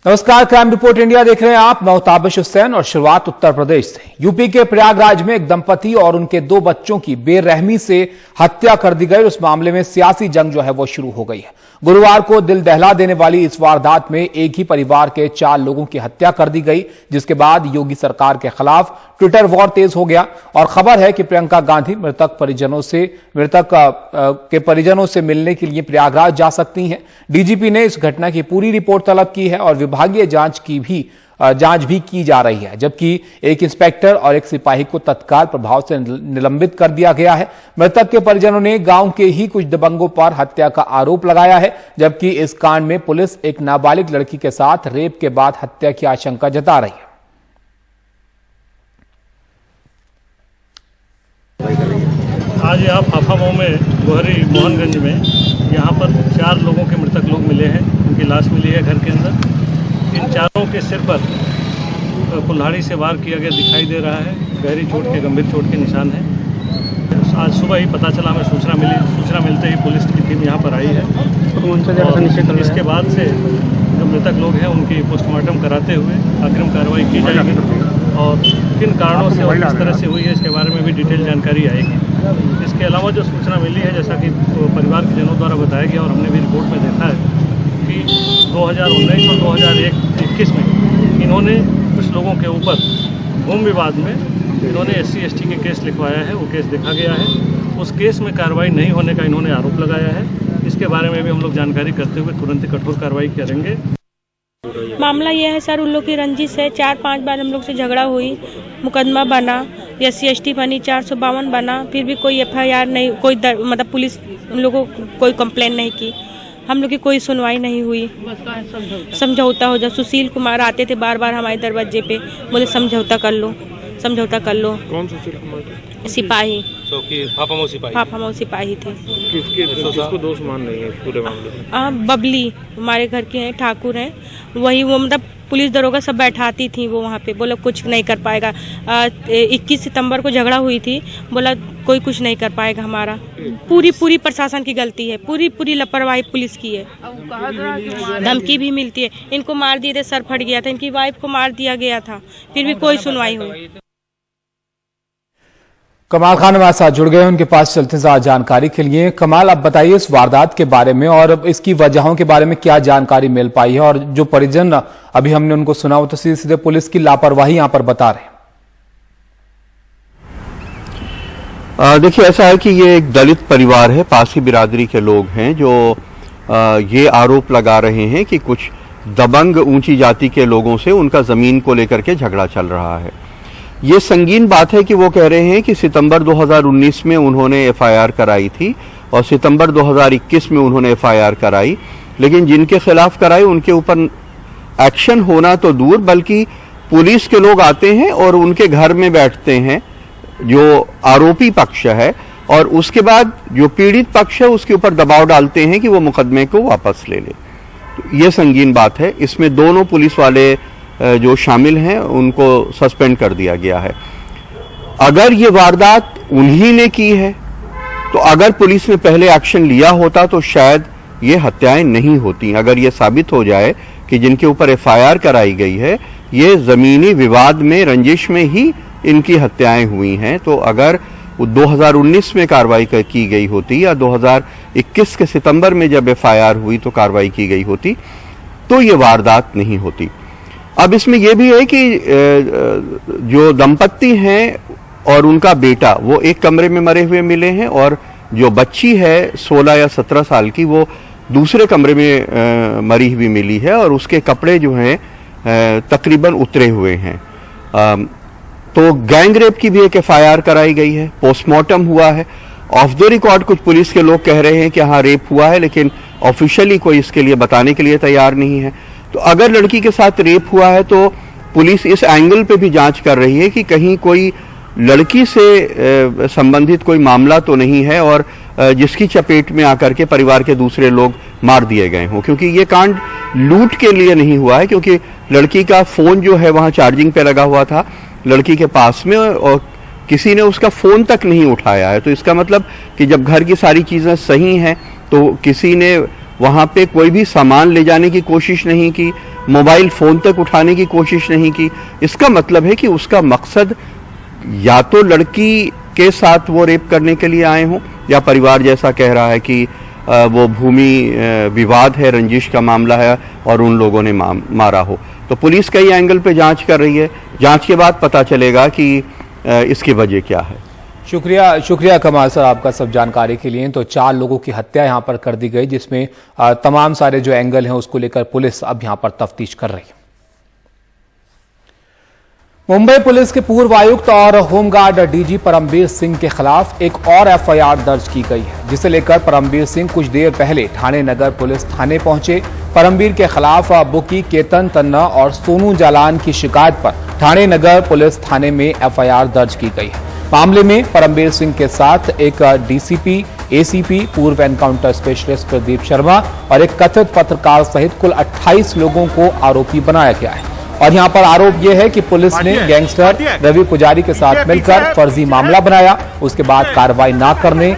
नमस्कार, crime report India देख रहे हैं आप। मैं ताबिश हुसैन और शुरुआत उत्तर प्रदेश से। यूपी के प्रयागराज में एक दंपति और उनके 2 बच्चों की बेरहमी से हत्या कर दी गई। उस मामले में सियासी जंग जो है वो शुरू हो गई है। गुरुवार को दिल दहला देने वाली इस वारदात में एक ही परिवार के 4 लोगों की हत्या कर दी गई, जिसके बाद योगी सरकार के खिलाफ ट्विटर वॉर तेज हो गया। और खबर है कि प्रियंका गांधी मृतक के परिजनों से मिलने के लिए प्रयागराज जा सकती हैं। डीजीपी ने इस घटना की पूरी रिपोर्ट तलब की है और विभागीय जांच भी की जा रही है, जबकि एक इंस्पेक्टर और एक सिपाही को तत्काल प्रभाव से निलंबित कर दिया गया है। मृतक के परिजनों ने गांव के ही कुछ दबंगों पर हत्या का आरोप लगाया है, जबकि इस कांड में पुलिस एक नाबालिग लड़की के साथ रेप के बाद हत्या की आशंका जता रही है। आज यहाँ फाफामऊ में गोहरी मोहनगंज में यहाँ पर 4 लोगों के मृतक लोग मिले हैं। उनकी लाश मिली है घर के अंदर। इन चारों के सिर पर कुल्हाड़ी से वार किया गया दिखाई दे रहा है। गहरी चोट के, गंभीर चोट के निशान हैं। आज सुबह ही पता चला, हमें सूचना मिलते ही पुलिस की टीम यहाँ पर आई है। और इसके बाद से जो मृतक लोग हैं उनकी पोस्टमार्टम कराते हुए अग्रिम कार्रवाई की जाएगी और किन कारणों से और किस तरह से हुई है इसके बारे में भी डिटेल जानकारी आएगी। इसके अलावा जो सूचना मिली है, जैसा कि परिवार के जनों द्वारा बताया गया और हमने भी रिपोर्ट में देखा है कि 2019 और 2021 में इन्होंने कुछ लोगों के ऊपर भूमि विवाद में इन्होंने SC/ST के केस लिखवाया है। वो केस देखा गया है। उस केस में कार्रवाई नहीं होने का इन्होंने आरोप लगाया है। इसके बारे में भी हम लोग जानकारी करते हुए तुरंत कठोर कार्रवाई करेंगे। मामला यह है सर, उन लोग की रंजिश है। 4-5 बार हम लोग से झगड़ा हुई, मुकदमा बना, SC/ST बनी, 452 बना, फिर भी कोई FIR नहीं, कोई मतलब पुलिस उन लोगों को कोई कंप्लेन नहीं की। हम लोग की कोई सुनवाई नहीं हुई। समझौता हो जाए। सुशील कुमार आते थे बार बार हमारे दरवाजे पे, बोले समझौता कर लो। कौन सुशील कुमार? सिपाही, फाफामऊ सिपाही थे। किसको दोष मान नहीं है पूरे मामले में? बबली हमारे घर के हैं, ठाकुर हैं। वही वो मतलब पुलिस दरोगा सब बैठाती थी वो वहाँ पे। बोला कुछ नहीं कर पाएगा। 21 सितंबर को झगड़ा हुई थी, बोला कोई कुछ नहीं कर पाएगा हमारा। पूरी प्रशासन की गलती है। पूरी लापरवाही पुलिस की है। धमकी भी मिलती है। इनको मार दिए थे, सर फट गया था। इनकी वाइफ को मार दिया गया था, फिर भी कोई सुनवाई हुई। कमाल खान हमारे साथ जुड़ गए, उनके पास चलते हैं जानकारी के लिए। कमाल, आप बताइए इस वारदात के बारे में और इसकी वजहों के बारे में क्या जानकारी मिल पाई है। और जो परिजन अभी हमने उनको सुना, वो तो सीधे पुलिस की लापरवाही यहां पर बता रहे हैं। देखिए, ऐसा है कि ये एक दलित परिवार है, पासी बिरादरी के लोग हैं जो ये आरोप लगा रहे हैं कि कुछ दबंग ऊंची जाति के लोगों से उनका जमीन को लेकर के झगड़ा चल रहा है। ये संगीन बात है कि वो कह रहे हैं कि सितंबर 2019 में उन्होंने FIR कराई थी और सितंबर 2021 में उन्होंने FIR कराई, लेकिन जिनके खिलाफ कराई उनके ऊपर एक्शन होना तो दूर, बल्कि पुलिस के लोग आते हैं और उनके घर में बैठते हैं जो आरोपी पक्ष है, और उसके बाद जो पीड़ित पक्ष है उसके ऊपर दबाव डालते हैं कि वो मुकदमे को वापस ले ले। तो ये संगीन बात है। इसमें दोनों पुलिस वाले जो शामिल हैं उनको सस्पेंड कर दिया गया है। अगर ये वारदात उन्हीं ने की है तो अगर पुलिस ने पहले एक्शन लिया होता तो शायद ये हत्याएं नहीं होती। अगर ये साबित हो जाए कि जिनके ऊपर FIR कराई गई है ये जमीनी विवाद में, रंजिश में ही इनकी हत्याएं हुई हैं, तो अगर 2019 में कार्रवाई की गई होती या 2021 के सितंबर में जब FIR हुई तो कार्रवाई की गई होती तो ये वारदात नहीं होती। अब इसमें यह भी है कि जो दंपत्ति हैं और उनका बेटा वो एक कमरे में मरे हुए मिले हैं, और जो बच्ची है 16 या 17 साल की वो दूसरे कमरे में मरी हुई मिली है, और उसके कपड़े जो हैं तकरीबन उतरे हुए हैं। तो गैंग रेप की भी एक FIR कराई गई है, पोस्टमार्टम हुआ है। ऑफ द रिकॉर्ड कुछ पुलिस के लोग कह रहे हैं कि हाँ रेप हुआ है, लेकिन ऑफिशियली कोई इसके लिए बताने के लिए तैयार नहीं है। तो अगर लड़की के साथ रेप हुआ है तो पुलिस इस एंगल पे भी जांच कर रही है कि कहीं कोई लड़की से संबंधित कोई मामला तो नहीं है और जिसकी चपेट में आकर के परिवार के दूसरे लोग मार दिए गए हों, क्योंकि ये कांड लूट के लिए नहीं हुआ है, क्योंकि लड़की का फोन जो है वहां चार्जिंग पे लगा हुआ था लड़की के पास में और किसी ने उसका फोन तक नहीं उठाया है। तो इसका मतलब कि जब घर की सारी चीजें सही हैं तो किसी ने वहां पे कोई भी सामान ले जाने की कोशिश नहीं की, मोबाइल फोन तक उठाने की कोशिश नहीं की। इसका मतलब है कि उसका मकसद या तो लड़की के साथ वो रेप करने के लिए आए हों, या परिवार जैसा कह रहा है कि वो भूमि विवाद है, रंजिश का मामला है और उन लोगों ने मारा हो। तो पुलिस कई एंगल पे जांच कर रही है। जांच के बाद पता चलेगा कि इसकी वजह क्या है। शुक्रिया कमाल सर आपका सब जानकारी के लिए। तो 4 लोगों की हत्या यहां पर कर दी गई, जिसमें तमाम सारे जो एंगल हैं उसको लेकर पुलिस अब यहां पर तफ्तीश कर रही है। मुंबई पुलिस के पूर्व आयुक्त और होमगार्ड डीजी परमबीर सिंह के खिलाफ एक और एफआईआर दर्ज की गई है, जिसे लेकर परमबीर सिंह कुछ देर पहले ठाणे नगर पुलिस थाने पहुंचे। परमबीर के खिलाफ बुकी, केतन तन्ना और सोनू जालान की शिकायत पर ठाणे नगर पुलिस थाने में एफआईआर दर्ज की गई है। मामले में परमबीर सिंह के साथ एक डीसीपी, एसीपी, पूर्व एनकाउंटर स्पेशलिस्ट प्रदीप शर्मा और एक कथित पत्रकार सहित कुल 28 लोगों को आरोपी बनाया गया है। और यहां पर आरोप यह है कि पुलिस ने गैंगस्टर रवि पुजारी के साथ मिलकर फर्जी मामला बनाया, उसके बाद कार्रवाई न करने,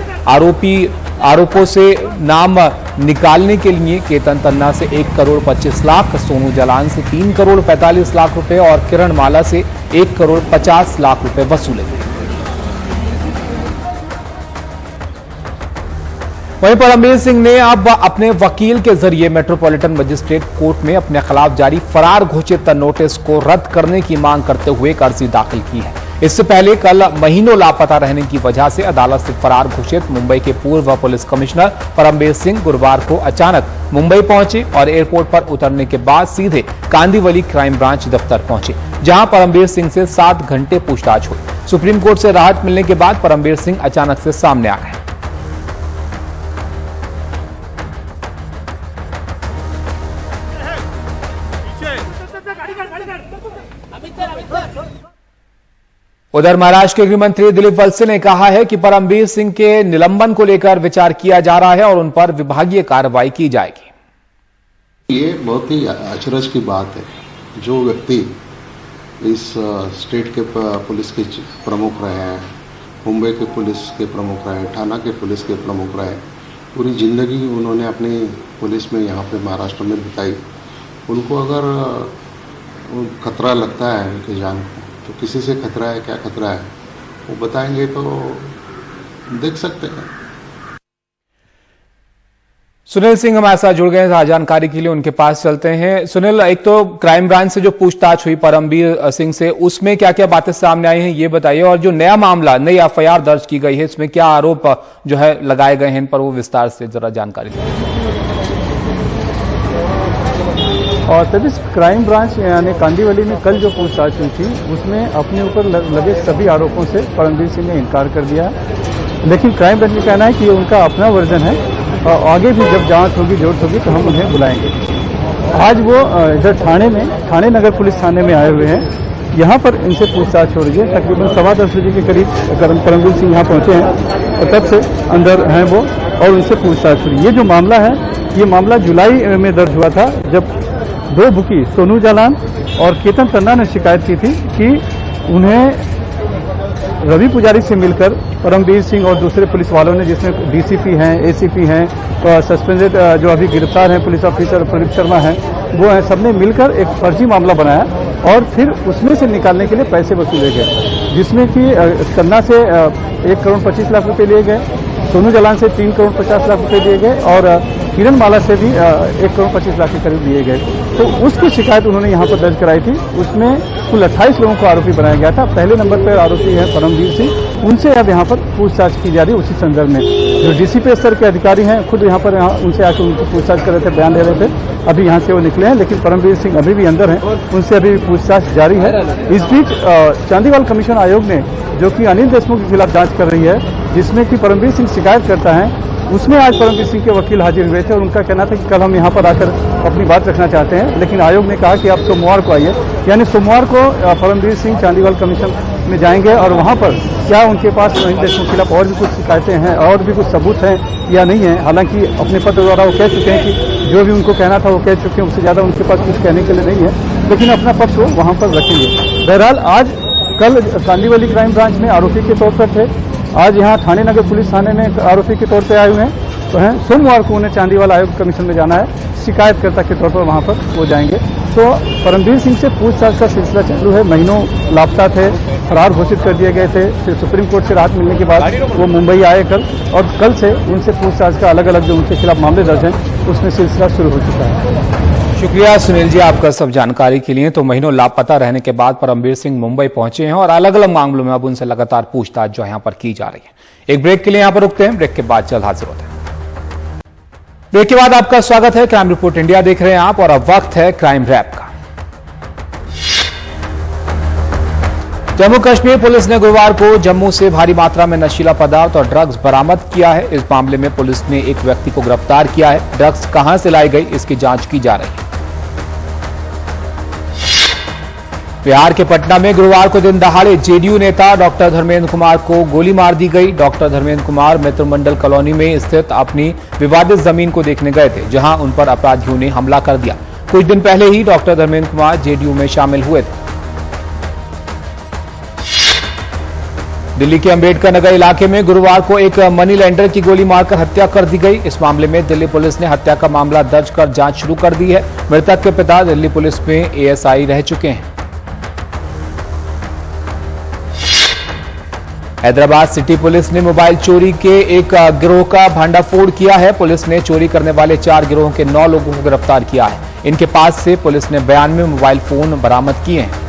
आरोपों से नाम निकालने के लिए केतन तन्ना से 1 करोड़ 25 लाख, सोनू जालान से 3 करोड़ 45 लाख रुपए और किरण माला से 1 करोड़ 50 लाख रुपए वसूले गए। वहीं परमबीर सिंह ने अब अपने वकील के जरिए मेट्रोपॉलिटन मजिस्ट्रेट कोर्ट में अपने खिलाफ जारी फरार घोषित नोटिस को रद्द करने की मांग करते हुए एक अर्जी दाखिल की है। इससे पहले कल महीनों लापता रहने की वजह से अदालत से फरार घोषित मुंबई के पूर्व पुलिस कमिश्नर परमबीर सिंह गुरुवार को अचानक मुंबई पहुंचे और एयरपोर्ट पर उतरने के बाद सीधे कांदिवली क्राइम ब्रांच दफ्तर पहुंचे, जहां परमबीर सिंह से 7 घंटे पूछताछ हुई। सुप्रीम कोर्ट से राहत मिलने के बाद परमबीर सिंह अचानक से सामने आ गए। उधर महाराष्ट्र के गृह मंत्री दिलीप वलसे ने कहा है कि परमबीर सिंह के निलंबन को लेकर विचार किया जा रहा है और उन पर विभागीय कार्रवाई की जाएगी। ये बहुत ही अचरज की बात है। जो व्यक्ति इस स्टेट के पुलिस के प्रमुख रहे हैं, मुंबई के पुलिस के प्रमुख रहे, ठाणे के पुलिस के प्रमुख रहे, पूरी जिंदगी उन्होंने अपनी पुलिस में यहाँ पे महाराष्ट्र में बिताई, उनको अगर खतरा लगता है उनकी जान को, तो किसी से खतरा है, क्या खतरा है वो बताएंगे तो देख सकते हैं। सुनील सिंह हमारे साथ जुड़ गए हैं जानकारी के लिए, उनके पास चलते हैं। सुनील, एक तो क्राइम ब्रांच से जो पूछताछ हुई परमबीर सिंह से, उसमें क्या क्या बातें सामने आई हैं ये बताइए, और जो नया मामला, नई एफआईआर दर्ज की गई है, इसमें क्या आरोप जो है लगाए गए हैं, इन पर वो विस्तार से जरा जानकारी दें। और तभी क्राइम ब्रांच यानी कांदिवली में कल जो पूछताछ हुई थी उसमें अपने ऊपर लगे सभी आरोपों से परमबीर सिंह ने इनकार कर दिया, लेकिन क्राइम ब्रांच का कहना है कि ये उनका अपना वर्जन है और आगे भी जब जांच होगी, जरूरत होगी तो हम उन्हें बुलाएंगे। आज वो इधर ठाणे नगर पुलिस थाने में आए हुए हैं, यहाँ पर इनसे पूछताछ हो रही है। तकरीबन 10:15 बजे के करीब परमबीर सिंह यहाँ पहुँचे हैं और तब से अंदर हैं वो और उनसे पूछताछ हो रही है। ये जो मामला है, ये मामला जुलाई में दर्ज हुआ था, जब 2 बुकी सोनू जालान और केतन तन्ना ने शिकायत की थी कि उन्हें रवि पुजारी से मिलकर परमबीर सिंह और दूसरे पुलिस वालों ने, जिसमें डीसीपी हैं, एसीपी हैं और सस्पेंडेड जो अभी गिरफ्तार हैं पुलिस ऑफिसर प्रदीप शर्मा हैं, वो हैं, सबने मिलकर एक फर्जी मामला बनाया और फिर उसमें से निकालने के लिए पैसे वसूले गए, जिसमें कि तन्ना से 1 करोड़ 25 लाख रुपए लिए गए, सोनू जालान से 3 करोड़ 50 लाख रुपए दिए गए और किरण माला से भी 1 करोड़ 25 लाख के करीब दिए गए। तो उसकी शिकायत उन्होंने यहाँ पर दर्ज कराई थी। उसमें कुल 28 लोगों को आरोपी बनाया गया था। पहले नंबर पर आरोपी है परमबीर सिंह, उनसे अब यहाँ पर पूछताछ की जा रही है। उसी संदर्भ में जो डीसीपी स्तर के अधिकारी हैं खुद यहाँ पर उनसे आकर उनकी पूछताछ कर रहे थे, बयान दे रहे थे। अभी यहाँ से वो निकले हैं, लेकिन परमबीर सिंह अभी भी अंदर हैं, उनसे अभी पूछताछ जारी है। इस बीच चांदीवाल कमीशन आयोग ने, जो कि अनिल देशमुख के खिलाफ जांच कर रही है, जिसमें कि परमबीर सिंह शिकायत करता है, उसमें आज परमबीर सिंह के वकील हाजिर हुए थे और उनका कहना था कि कल हम यहाँ पर आकर अपनी बात रखना चाहते हैं, लेकिन आयोग ने कहा कि आप सोमवार को आइए। यानी सोमवार को परमबीर सिंह चांदीवाल कमीशन में जाएंगे और वहाँ पर क्या उनके पास अनिल देशमुख के खिलाफ और भी कुछ शिकायतें हैं और भी कुछ सबूत हैं या नहीं है। हालांकि अपने पत्र द्वारा वो कह चुके हैं कि जो भी उनको कहना था वो कह चुके हैं, उससे ज़्यादा उनके पास कुछ कहने के लिए नहीं है, लेकिन अपना पक्ष वो वहाँ पर रखेंगे। बहरहाल आज कल कांदिवली क्राइम ब्रांच में आरोपी के तौर पर थे, आज यहाँ ठाणे नगर पुलिस थाने में आरोपी के तौर पर आए हुए हैं। सोमवार को उन्हें चांदीवाला आयोग कमीशन में जाना है, शिकायतकर्ता के तौर पर वहां पर वो जाएंगे। तो परमवीर सिंह से पूछताछ का सिलसिला चालू है। महीनों लापता थे, फरार घोषित कर दिए गए थे। फिर सुप्रीम कोर्ट से राहत मिलने के बाद वो मुंबई आए कल, और कल से उनसे पूछताछ का अलग अलग जो उनके खिलाफ मामले दर्ज हैं उसमें सिलसिला शुरू हो चुका है। शुक्रिया सुनील जी आपका सब जानकारी के लिए। तो महीनों लापता रहने के बाद परमवीर सिंह मुंबई पहुंचे हैं और अलग अलग मामलों में अब उनसे लगातार पूछताछ जो यहां पर की जा रही है। एक ब्रेक के लिए यहां पर रुकते हैं, ब्रेक के बाद जल्द हाजिर होते हैं। ब्रेक के बाद आपका स्वागत है, क्राइम रिपोर्ट इंडिया देख रहे हैं आप और अब वक्त है क्राइम रैप का। जम्मू कश्मीर पुलिस ने गुरुवार को जम्मू से भारी मात्रा में नशीला पदार्थ और ड्रग्स बरामद किया है। इस मामले में पुलिस ने एक व्यक्ति को गिरफ्तार किया है। ड्रग्स कहां से लाई गई इसकी जांच की जा रही है। बिहार के पटना में गुरुवार को दिन दहाड़े जेडीयू नेता डॉक्टर धर्मेंद्र कुमार को गोली मार दी गई। डॉक्टर धर्मेंद्र कुमार मित्र मंडल कॉलोनी में स्थित अपनी विवादित जमीन को देखने गए थे, जहां उन पर अपराधियों ने हमला कर दिया। कुछ दिन पहले ही डॉक्टर धर्मेंद्र कुमार जेडीयू में शामिल हुए थे। दिल्ली के अंबेडकर नगर इलाके में गुरुवार को एक मनी लेंडर की गोली मारकर हत्या कर दी गई। इस मामले में दिल्ली पुलिस ने हत्या का मामला दर्ज कर जांच शुरू कर दी है। मृतक के पिता दिल्ली पुलिस में एएसआई रह चुके हैं। हैदराबाद सिटी पुलिस ने मोबाइल चोरी के एक गिरोह का भंडाफोड़ किया है। पुलिस ने चोरी करने वाले 4 गिरोह के 9 लोगों को गिरफ्तार किया है। इनके पास से पुलिस ने 92 मोबाइल फोन बरामद किए हैं।